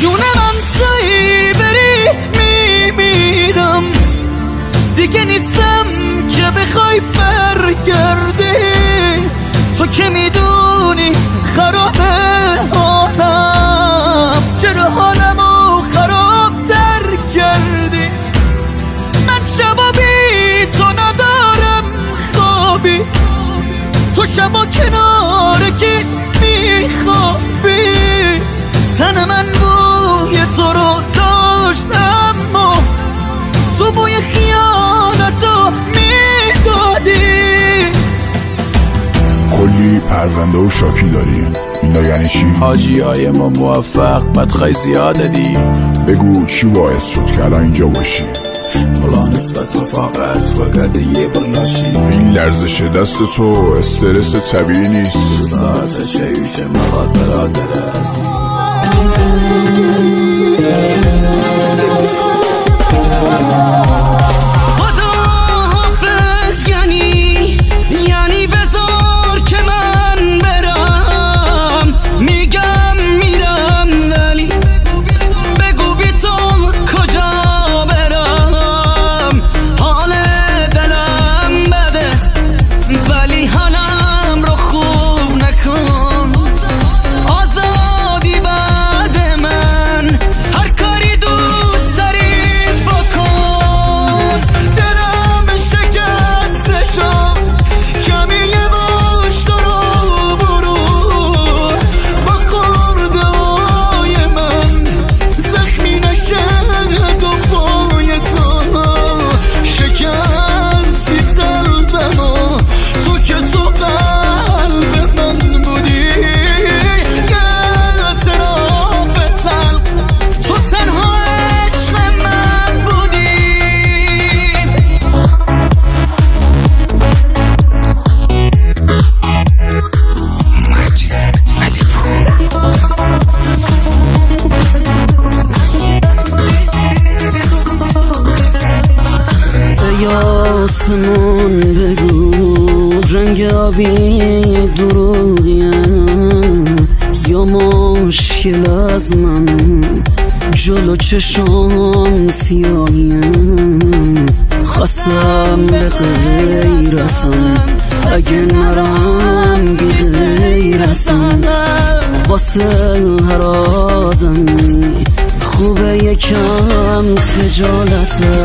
جون من توی بری میمیرم، دیگه نیستم که بخوای برگردی. تو که میدونی خرابه حالم، چرا حالمو خراب تر کردی؟ من شبا بی تو ندارم خوابی، تو شبا کنار کی میخوابی. تن من بوی تو رو داشت، اما تو بوی خیانتو میدادی. کلی پرونده و شاکی داری، اینا یعنی چی؟ حاجی های ما موفق بدخوای زیاده دی. بگو چی باعث شد که الان اینجا باشی؟ حالا نسبت رفاقت و گرده یه برلاشی. این لرزش دست تو استرس طبیعی نیست. ساعت شیوش مقاد برادر عزیز. آسمون بگو رنگ آبی دروغیم یا مشکل از منه، جلو چشام سیاهیم. خواستم به غیرتم، اگه نرم بی غیرتم. واسه هر آدمی خوبه یکم خجالته،